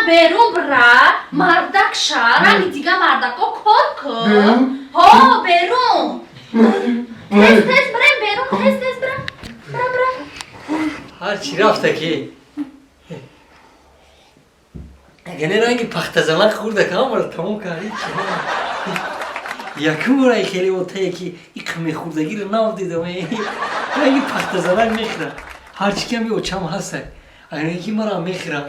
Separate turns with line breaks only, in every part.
بیرون برا مردک شهر رنگ دیگه مردکا کار کن ها بیرون تز بریم بیرون تز بریم بریم
هر چی رفته که اگه رنگی پخت زمن خورده که همه رو تمام کردی یکم برای خیلی وقته که این کمی خوردگی رو نو دیدم رنگی پخت زمن میخوره هرچی کمی اوچم هسته اگر یکی مرا میخوره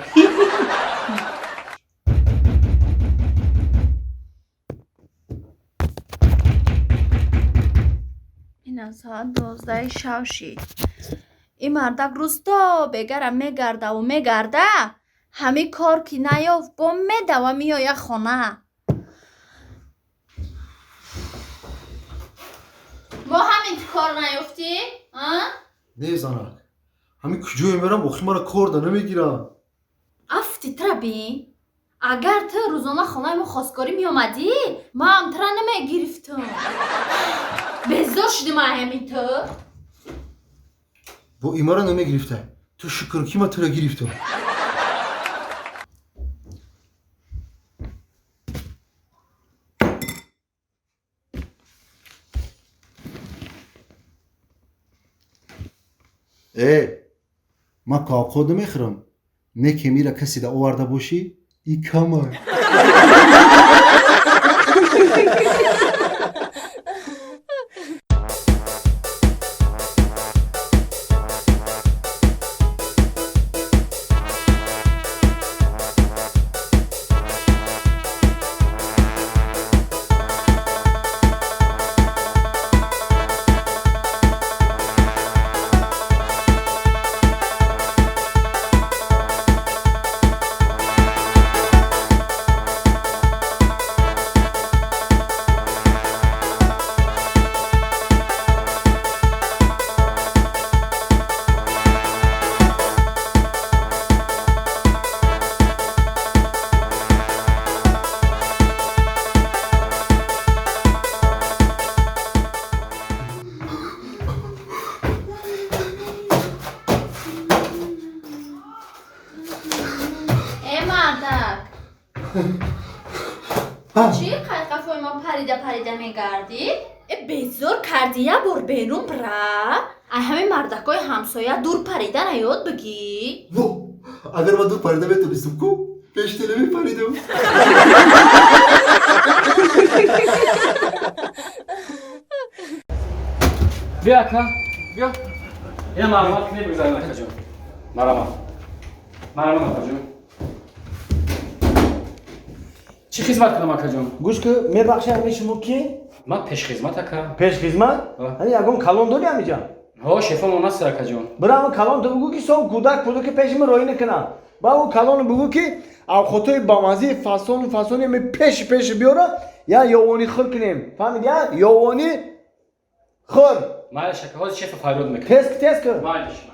این ساعت 12 شب شد این مردک روستا بگرم میگرده و میگرده همه کار که نیافت با میده و میآید خانه با همین کار نیافتی؟
نه زنک همین کجایی میرم بخی مرا کار ده نمیگیرم
افتی تربی اگر تو روزانه خانه ما خواستگاری می آمدی ما هم تره نمی گرفتم بزار شدی ما همین تو
با این مرا نمیگرفته تو شکر کی ما تو را گرفتم ما کاکو نمیخورم نه که میره کسی ده آورده باشی ای کمر
چی قفای ما پریده میگردی؟ بیزار کردی یه بار بیرون برا همه مردکای همسایه دور پریده نیاد بگی؟
اگر من دور پریده میتونستم کو پیش تله میپریدم
بیا اکا بیا یه معلومات نمیگذاریم اکا جون مرحبا اکا جون چی خدمت کنم اکا جون؟
گوش که میبخشی همه شما کی؟
من پیش خدمت اکا
پیش خدمت؟ هنی یکم کلان داری همیجا؟
ها شفا مناسب اکا جون
برای همه کلان تو بگو که سو کودک پیش من روی نکنه با او کلان بگو که او خطوی بامازی فاسون می پیش بیاره یا یوانی خور کنیم فهمید یا یوانی خور
مالش اکا ها شفا فایرود میکنه
تست که
مالش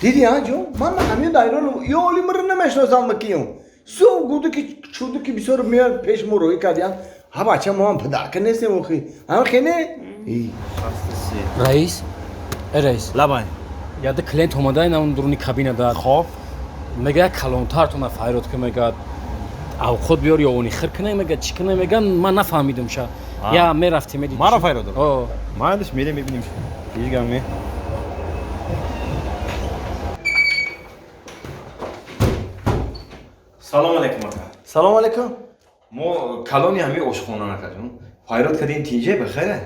دیدی ها جو من همین دایره رو یولی مرا نمیشناسم مکیم سو گوده که چوده که بسیار میاد پیش ما روی کردیم ها بچه ما هم پدرکه نیستیم اوخی هم خینه
رئیس رئیس
لبای
یاد کلینت اومده اینا اون درونی کابینه داد
خب
میگه کلانتر تو فایرود که میگه او خود بیار یا اونی خیر کنه میگه چی کنه میگن من نفهمیدم شا یا میرفتی میدیدی
ما را فایرود
او
مالش میره میبینیم دیگه می سلام علیکم اکا
سلام علیکم
ما کلانی همه عشقانه نکردیم хайрат кадин тинҷе бахайра?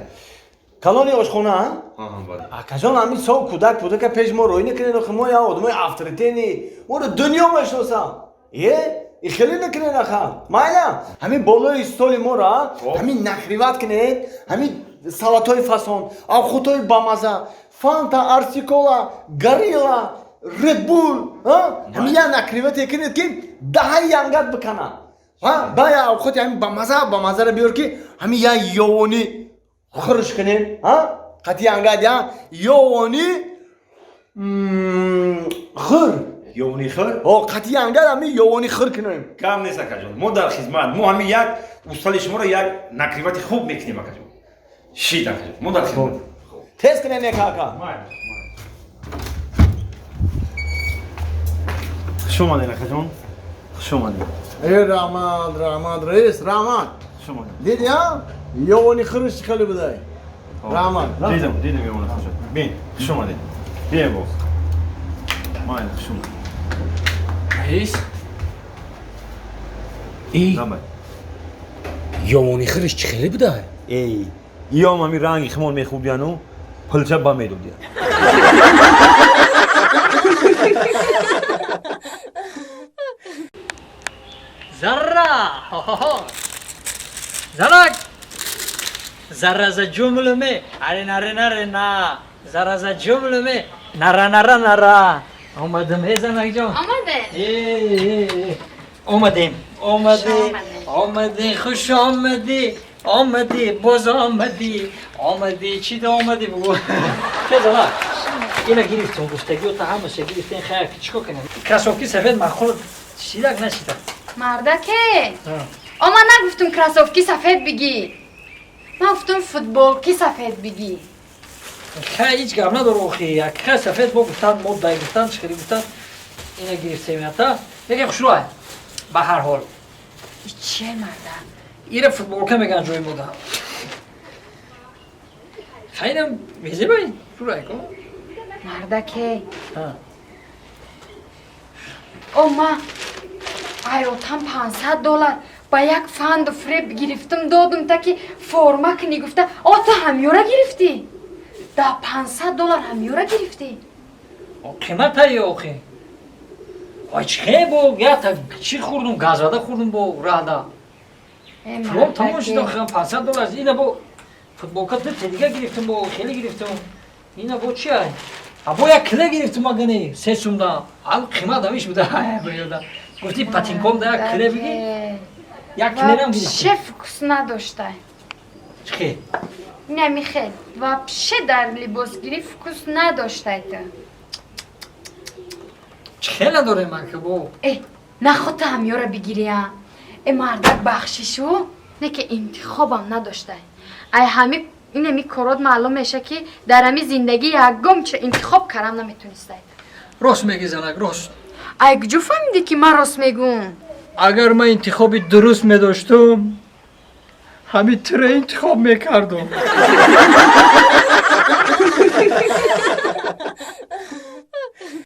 калони ошхона
Ҳа, бале.
акаҷон ҳамин сов кӯдака пеши мо рӯй накунед охи мо я одамои авторитетни моро дунё мешиносам и хеле накунед аха майла ҳамин болои столи моро ҳамин накриват кунед ҳамин салатҳои фасон авхӯтҳои бамаза фанта арсикола горилла редбул ҳамин я накривате кунед ки даҳаи янгат бикана бая авхӯти ҳамин бамазаро биёр ки ҳамин я ёвонӣ хурш кунем қати ангад я ёвонӣ хӯр
ёвони хӯр?
қати ангад ҳамин ёвонӣ хӯр кунем
Кам нест акаҷон. Мо дар хизмат. Мо ҳамин як устоли шуморо як накривати хуб мекунем акаҷон. Шид акаҷон. Мо дар хизмат.
тез кунем якака
Хуш омадед акаҷон. Хуш омадед.
раҳмат раис раҳмат
Хуш омадед.
диди ёвонӣ хӯрш чӣ хеле будай раҳмат
Дидам ёвони хӯр. Бин, хуш омадед. Бием боз. Майли, хуш омадед.
раис ин
Намай.
ёвони хирш чӣ хеле будай
Эй, иём ҳамин ранги химон мехӯбдияну пулча ба медодия.
Zarra! Zarak! Zarra za cümlemi. Arena. Zarra za cümlemi. Nara. Olmadım Ezan Akcan.
آمده
Olmadım. Olmadı. Hoş olmadı. Boz olmadı. Olmadı. Çi de olmadı bu. Kızlar. Yine giriftim. Gustagi o tahammüse giriftin. Xeyr. Çiko kanım. Krasovki sefed mahkul. Şidak ne şidak?
мардаке ома нагуфтум кросовки сафед бигӣ ман гуфтум футболки сафед бигӣ
Хай ҳеҷ гап надор охи якка сафед бо гуфтан моддай гуфтан чиқари гуфтан ина гирифтем ята яке хушрӯай ба ҳар ҳол
чие марда
ира футболка меган ҷои мода хайрам везебай шурай ко
мардаке ома айротам $500 ба як фанду фреб гирифтум додум таки форма кунӣ гуфта ту ҳамёра гирифтӣ да $500 ҳамёра гирифтӣ
қиматай охи ой чихе бо ята чӣ хӯрдум газвада хӯрдум бо раҳда филом тамом шуда $500 ина бо футболка дите дига гирифтум бо хеле гирифтум ина бо чи ай бо як киле гирифтум агани 3 сумда ал қимат ҳамиш буда бёда гуфти патинком да як киле биги як килерам гирифтум
вообще фукус надоштай
чихе
намихел вообще дар либосгирӣ фукус надоштай ту
чихе надорем ака бо
нахота ҳамёра бигирия мардак бахшишу неки интихобам надоштай ай ҳами инами корот маълум меша ки дар ҳами зиндагӣ ягом чо интихоб кардам наметонистай
рост меги занак рост
ай куҷо фаҳмидӣ ки ман рост мегӯм
агар ман интихоби дуруст медоштум ҳамин тура интихоб мекардум